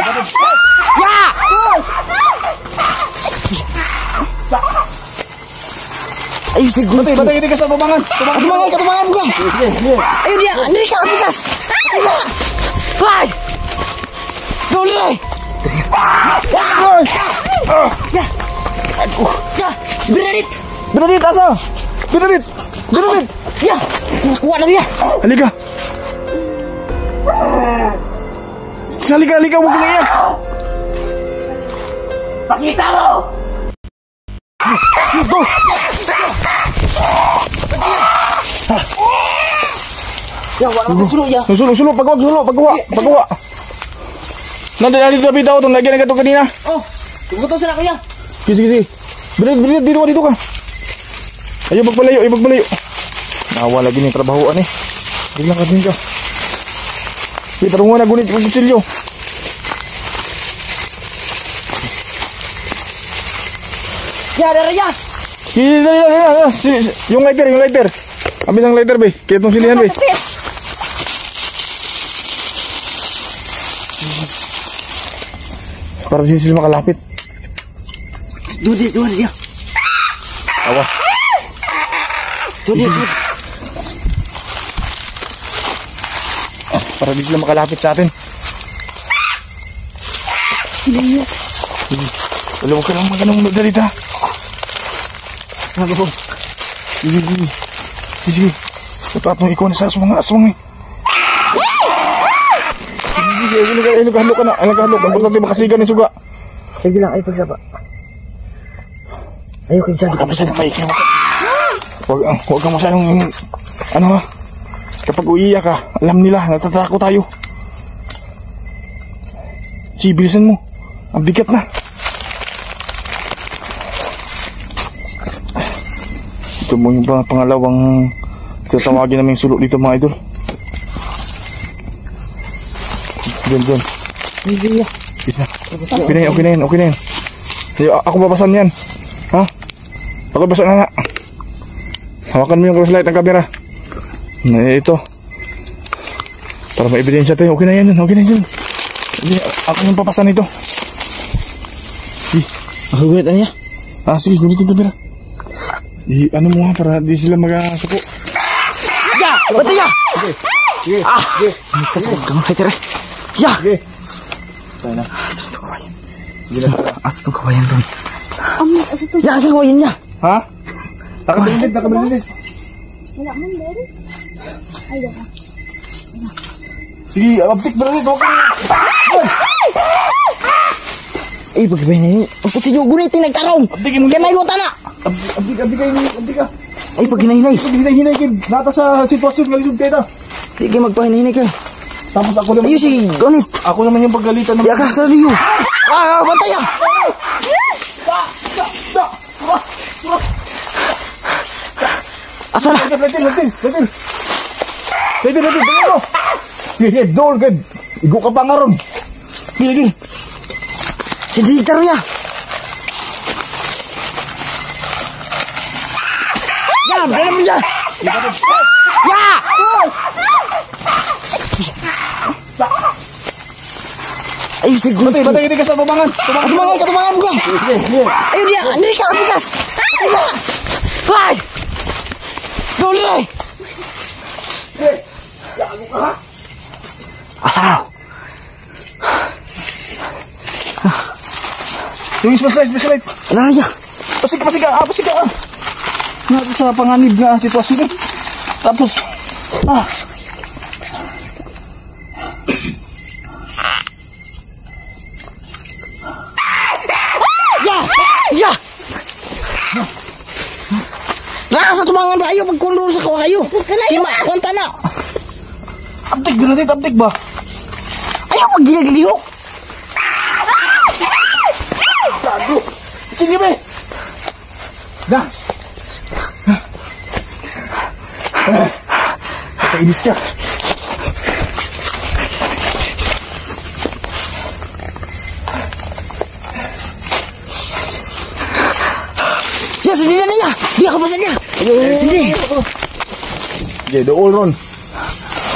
Ya! Ayo sige. Batay ini kasama tumangan. Tumangan bukan. Ayo dia, ini kau bukas. Fly. Boleh. Ya. Aduh. Ya, Benerit asa. Benerit. Ya. Kuat lagi ya. Halika. Halika mungkin ya. Pakita lo. Ya, wala sulok ya. Sulok, pagkuha. Nandali tapi tahu tuh lagi nagato kanina. Oh, tunggu to sila kuya. Sige. Bener dito ka. Ayo pagpalayo. Nawa lagi nih trabahoan eh. Bilang ka din ka. Kita rungo na gunit yung kutsilyo. Ya, dari ya. Yung lighter. Ambil ang lighter, be. Kaya itong silihan, be. Para sila makalapit. Dudi dia. Awa. Dudi. Para di sila makalapit sa atin. Iya. Alam mo ka lang magandang magdalita. Ano po? Sige. Dapat mong ikaw na sa aswang eh. Sige, ilog ka na. Ang natin makasigan ng suga. Sige lang, ay pagsapa. Ayaw kayo dyan. Huwag ka masyadong maikay. Huwag ka masyadong, ano ha? Kapag uiiyak ka, alam nila, natatakot tayo. Sige, bilisan mo. Ang bigat na. Ito mo yung pangalawang tatawagin namin sulok dito mga idol. Diyan. Iya. Okay na yan. Ako babasan yan. Ha? Ako babasan na. Hawakan mo yung flashlight ng kamera. Ito. Para may ebidensya tayo. Okay na yan. Ako yung papasan ito. Sige. Ako gunit niya. Sige, gunitin kamera. Ano mo ha, para di sila magasuko. Ya! Batay ya! Sige. Kasabot kang lighter eh. Ya! Sige. Tayo na. Asa itong kawayan doon? Ya, asa kawayan niya? Ha? Nakabilidid. Wala man, Daddy. Ay, wala. Sige, abtik ba rin? Eh, pagkabay na yun. Ang kutsilyo, gunitin, nagtarong. Abdikin mo. Kaya may guta na. Abdik ka. Ay, pag hinahinay. Hinay kid. Nata sa sitwasyon, ngalisod kayo na. Sige, magpahinahinay ka. Tapos ako naman. Ayun si Gonit. Ako naman yung paggalitan ng... Ya ka, sa liyo. Bantay ya! Asa na? Later, tingnan mo. Sige, doon, good. Igo ka pa nga ron. Gila. Hindi ka rin ya. Ya, dalam dia. Ya! Ayo si Gunit. Batay ini kasama tumangan. Tumangan bukan. Ayo dia, ini kau bukas. Fly. Boleh. Asal. Yung spotlight. Ano ya? Pasig ka. Nasa sa panganib na sitwasyon. Tapos, Ya! Nasa tumangan ba? Ayaw magkondol sa kawayo. Kima, konta na. abdik ba? Ayaw mag-ginagiliho. Gago. Sige be. Na. Kainis ka. Ya, sini na niya. Biar ka pa sa niya. Sini. Okay, dool ron.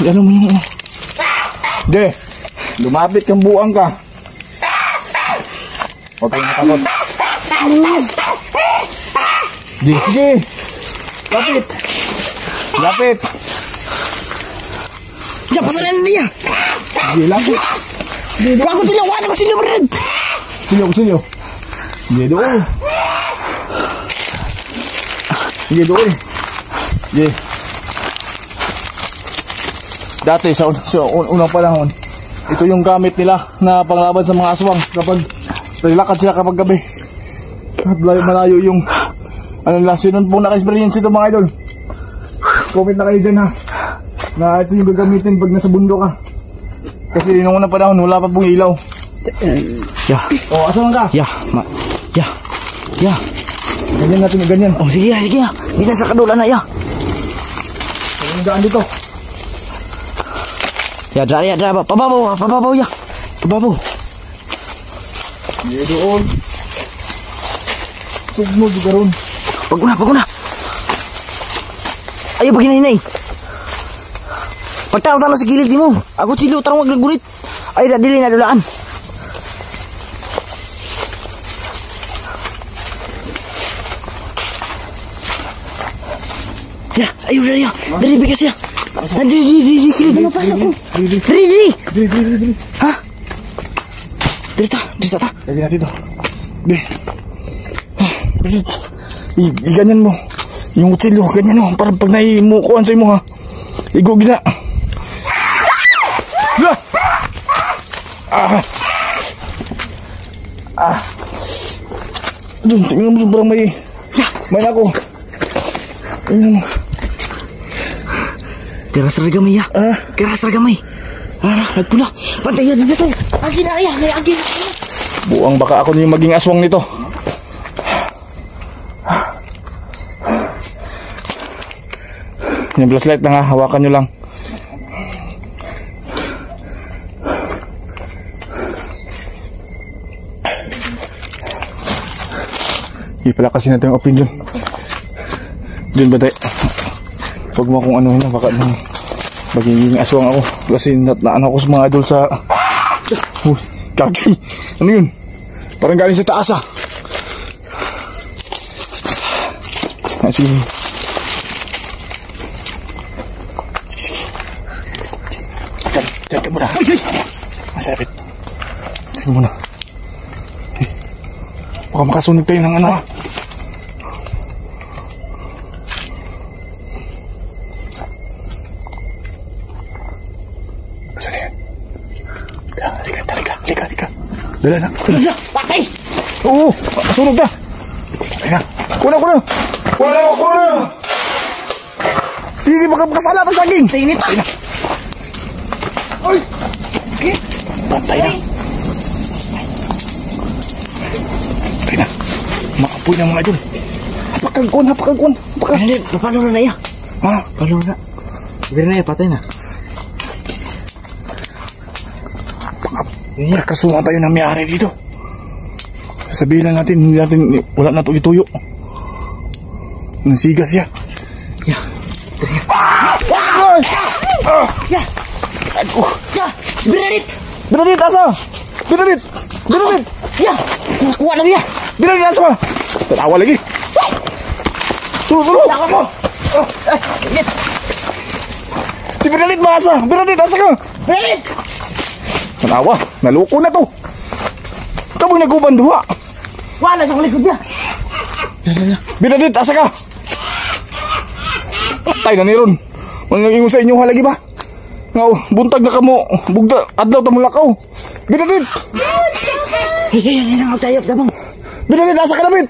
Ano mo? De, lumapit kang buang ka. Huwag kayong matakot. Sige. Lapit. Lapit. Ya, pasaran dia. Sige, lapit. Aku silyo beneran. Silyo. Sige, doon. Sige, doon. Sige. Dati, sa unang panahon, ito yung gamit nila na panglaban sa mga aswang kapag naglalakad sila kapag gabi. At malayo yung ano nila, sino pong naka-experience ito mga idol? Comment na kayo dyan ha, na ito yung gagamitin pag nasa bundok ka. Kasi nung unang panahon wala pa pong ilaw. Ya. O, asan ka? Ya. Ganyan natin, ganyan. Oh, sige ya. Kita sa kadulan na ya. Ang daan dito. Ya, dra. Pababaw ya. Pababaw. Sige doon. Sugmod ka ron. Pag una. Ayo begini. Pagtaw-taw sa gilid mo. Ako silyo tarong maglagulit. Ay, dili na dulaan. Ya, ayo. Dari bigas ya. Dari gilid. Dari. Hah? Dari ta. Lagi natin ito. Ganyan mo. Yung kutsilyo, ganyan mo. Para pag naimukuan sa'yo mo ha. Igo gina. Doon, tingnan mo sobrang may ako. Tingnan mo. Kira seragam ya. Kira seragam ay. Nagpula. Pantay yan dito. Agi na ya, may agi. Buang baka ako na yung maging aswang nito. Yung flashlight na nga, hawakan nyo lang. Ipala kasi natin yung opinion. Diyan ba tayo? Huwag mo akong ano na, baka nang magiging aswang ako. Kasi naano ako sa mga idol sa... Kaki! Ano yun? Parang galing sa taas ah. Sige. Diyan ka muna. Masapit. Diyan muna. Baka makasunog tayo ng ano ah. Saan yan? Halika. Dala na. Patay! Oo, sunog na. Halika. Kuna. Sige, baka makasala ito sa saging. Tinit. Ay! Patay na. Patay na. Makapoy na mga idol. Hapakagkuan. Hindi, papalo na ya. Ha? Palo na. Bira na ya, patay na. Kakasungan tayo na may-ari dito. Sabihin lang natin, wala na ito ituyo. Nasigas ya. Ya. Ya. Binadit, asa? Binadit. Ya. Kuha lang ya. Binadit, asa? Tatawa lagi. Sulo. Takot mo. Si Binadit, asa? Binadit, asa ka? Berit. Tanawa, naluko na to. Kabang naguban duha. Wala sa likod niya. Binadit, asa ka? Tay na ni ron. Mangingon sa inyo halagi ba? Ngaw, buntag na kamo. Bugda, adlaw ta mulakaw. Binadit. Yan ang tayop dabang. Binadit, asa ka David?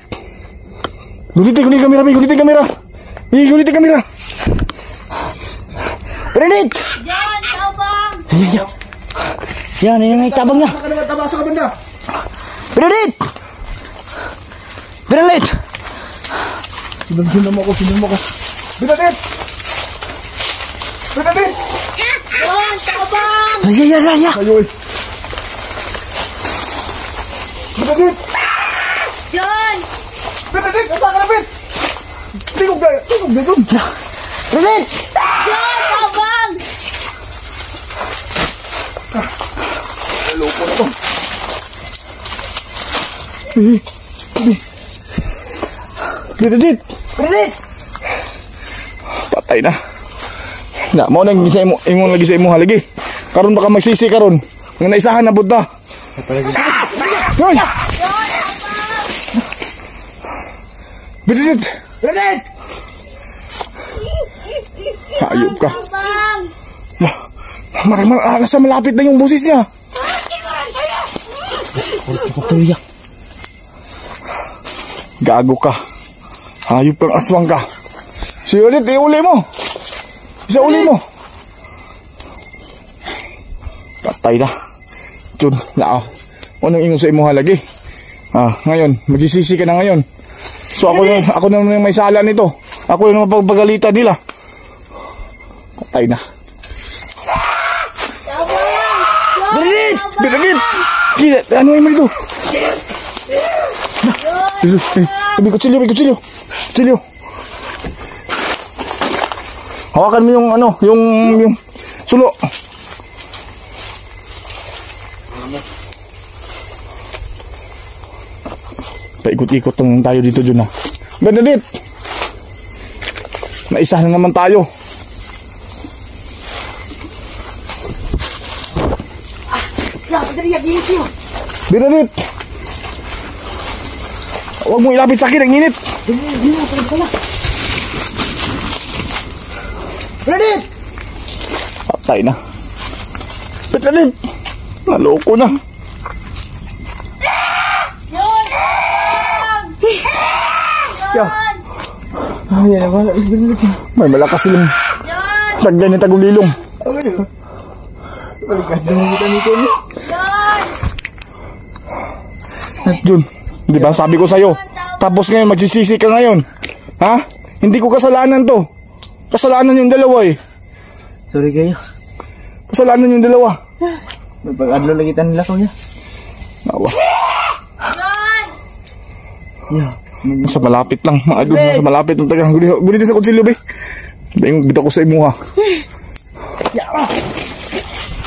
Gulitin kamera. Gulitin kamera. Berit. John, tabang! Yan ang tabang niya. Asa ka banda? Berit. Sinam mo ko. Binadit. John, tabang! Ya. Ayo eh. Binadit. John! Binadit, asa ka David? Tingog na dun. Berit. John, tabang! Loko na to. Bernadette! Bernadette! Patay na. Na, mo nang gisa mo, imong lagi sa imo haligi. Karon baka magsisi karon. Nga naisahan na budta. Hoy! Bernadette! Bernadette! Hayop ka. Tabang! Nasa malapit na yung busis niya. Patuloy. Gago ka. Hayop kang aswang ka. Si ulit, iuli mo. Isa uli mo. Patay na. Jun, nao. Anong ingon sa imo halagi? Ngayon, magsisisi ka na ngayon. So ako na may sala nito. Ako yung mapagpagalitan nila. Patay na. Bernadette! Bernadette! Ano yung ito? May kutsilyo. Kutsilyo. Hawakan mo yung ano, yung sulo. Paikot-ikot lang tayo dito, Jun, ha. Bernadette! Naisa na naman tayo. Bernadette! Huwag mo ilapit sa akin, ang init. Bernadette! Patay na. Bernadette! Naloko na. John! Tabang! Yeah. John! Ayan na ba? Bernadette. May malakas silang John! tagdan ni tagulilong. Balikan na kita nito. John! Jun, di ba sabi ko sa'yo, tapos ngayon magsisisi ka ngayon. Ha? Hindi ko kasalanan to. Kasalanan yung dalawa eh. Sorry kayo. Kasalanan yung dalawa. May pag-adlo lagi tayo nila ko niya. Nawa. John! Yeah. Nasa malapit lang, mga idol. Nasa malapit lang taga. Gunit sa kutsilyo, be. Bita ko sa imo, ha.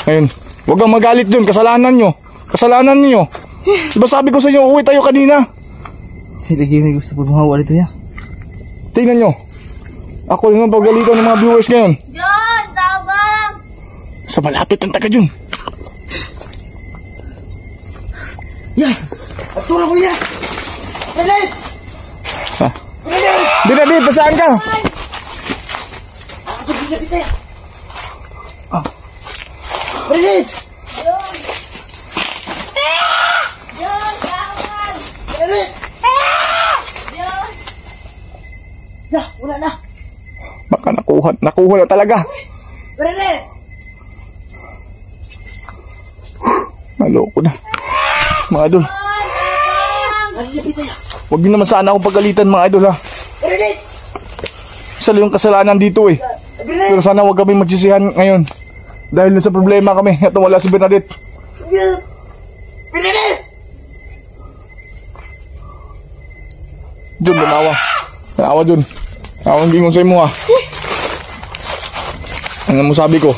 Ngayon, huwag kang magalit dun. Kasalanan nyo. Kasalanan nyo. Diba sabi ko sa inyo, uwi tayo kanina. Lagi may gusto po mahawa dito niya. Tingnan nyo. Ako yung pagalitan ng mga viewers ngayon. John! Tabang! Sa malapit ang taga dun. Yeah! At tulong ko niya! Bernadette! Ha? Bernadette, nasaan ka? Bernadette! John! John! Tabang! Bernadette! John! Yeah, wala na! Baka nakuha na talaga. Bernadette! Maloko na. Mga idol, huwag nyo naman sana akong pagalitan, mga idol, ha. Bernadette! Isa lang yung kasalanan dito eh. Pero sana huwag kami magsisihan ngayon. Dahil sa problema kami at wala si Bernadette. Bernadette! Jun, manawa. Manawa, Jun. Awang gingon sa imo, ha. Ano mo sabi ko?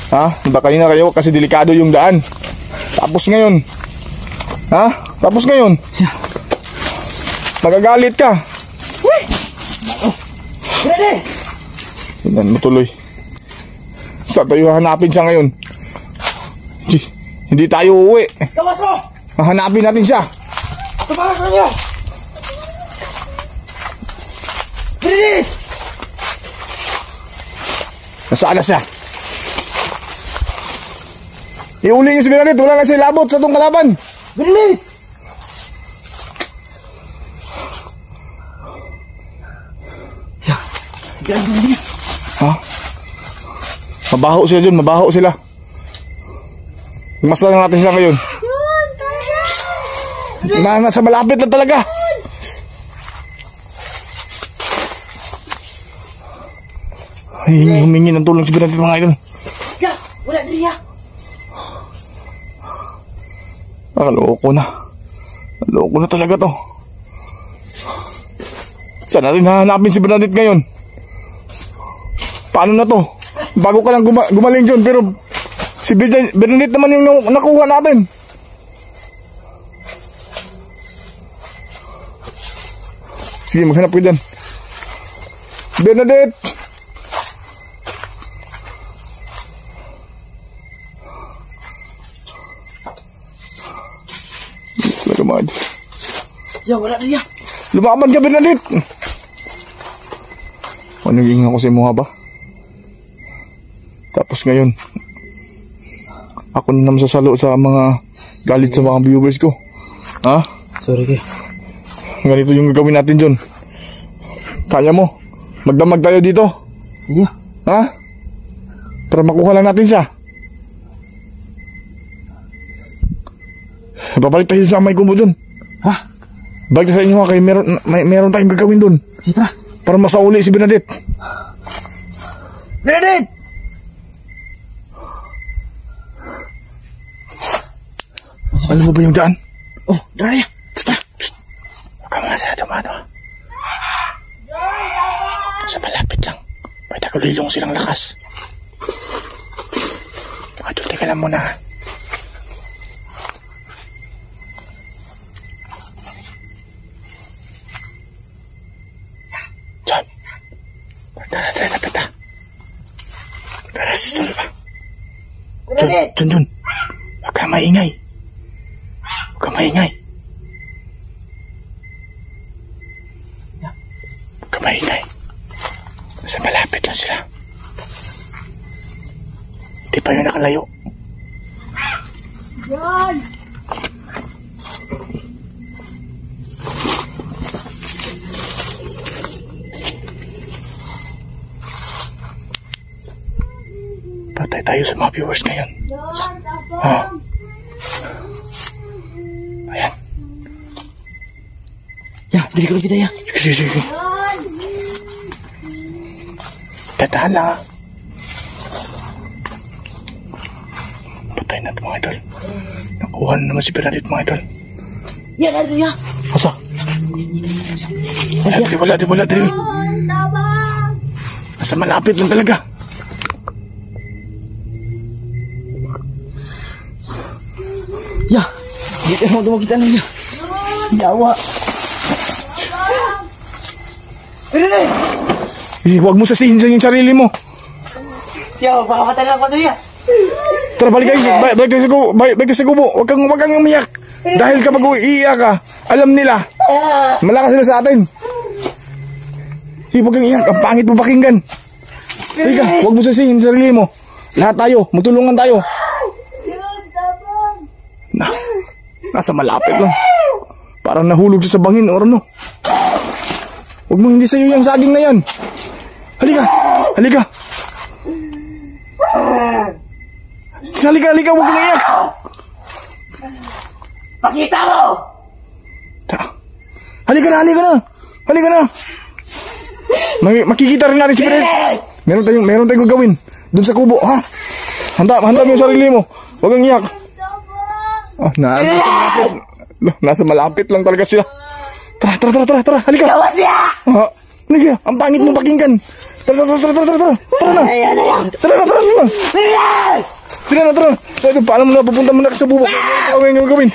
Ha? Diba kanina kayo kasi delikado yung daan. Tapos ngayon. Ha? Tapos ngayon. Magagalit ka. Bernadette! Tingnan mo tuloy. Saan tayo hahanapin siya ngayon? Hindi tayo uuwi. Kawas mo! Hahanapin natin siya. Tumakas mo niyo! Bernadette! Nasaan na siya? Iuli niyo si Bernadette. Wala na siya labot sa itong kalaban. Bernadette! Ha? Mabaho sila dyan. Mabaho sila. Masla na natin sila ngayon. Nasa malapit na talaga. Ay, humingi ng tulong si Bernadette, mga idol. Yeah, wala na niya! Loko na. Loko na talaga to. Saan natin hahanapin si Bernadette ngayon? Paano na to? Bago ka lang gumaling dyan, pero si Bernadette naman yung nakuha natin. Sige, maghanap ko dyan. Bernadette! Lumad. Ya, wala na ya. Lumaban ka, Bernadette! Ano naging ako sa mga ba? Tapos ngayon, ako na naman sasalo sa mga galit sa mga viewers ko. Ha? Sorry kay. Ganito yung gagawin natin, John. Kaya mo? Magdamag tayo dito. Iya. Ha? Para makuha lang natin siya. Babalik tayo sa amay ko mo, John. Ha? Balik sa inyo ha, kaya meron tayong gagawin doon. Sita. Para masauli si Bernadette. Bernadette! Alam mo ba yung daan? Oh, dara ya. Basta. Huwag ka muna sa dumano. Sa malapit lang. May tagalilong silang lakas. Idol, teka lang muna. John. Tara, lapit ha. Tara, sister ba? John. Huwag ka maingay. Huwag ka maingay. Huwag ka maingay. Sa malapit lang sila. Hindi pa yun nakalayo. John! Patay tayo sa mga viewers ngayon. John, Ha? tapos! Ayan. Ya, dili ko lapit ya. Sige. John! Tatahan lang ha. Patay na ito mga idol. Nakuha na naman si Bernadette mga idol. Ya, dara ya. Asa? Wala. John, tabang! Nasa malapit lang talaga. Ya. Dito mo dumakita na ya. Yawa. Bernadette! Huwag mo sasihin sa yung sarili mo. Ya, pakapatay na ako na ya. Tara, balik kayo sa kubo. Huwag kang umiyak. Dahil kapag iiyak ka, alam nila. Malakas sila sa atin. Sige, huwag kang iiyak. Ang pangit mo pakinggan. Sige, huwag mo sasihin sa sarili mo. Lahat tayo, magtulungan tayo. John, tabang! Nasa malapit lang. Parang nahulog siya sa bangin or ano. Huwag mo hindi sa'yo yung saging na yan. Halika. Halika, huwag kang iiyak. Pakita mo! Halika na. Makikita rin natin si Bernadette. Meron tayong gagawin. Doon sa kubo, ha? Handa mo yung sarili mo. Huwag kang iyak. Oh, nasa malapit lang talaga sila. Tara. Halika. Yawa siya! Halika, ang pangit mo pakinggan. Tara na. Tara na. Tara na. Paano mo na pupunta mo na sa bubo? Ano yung gagawin?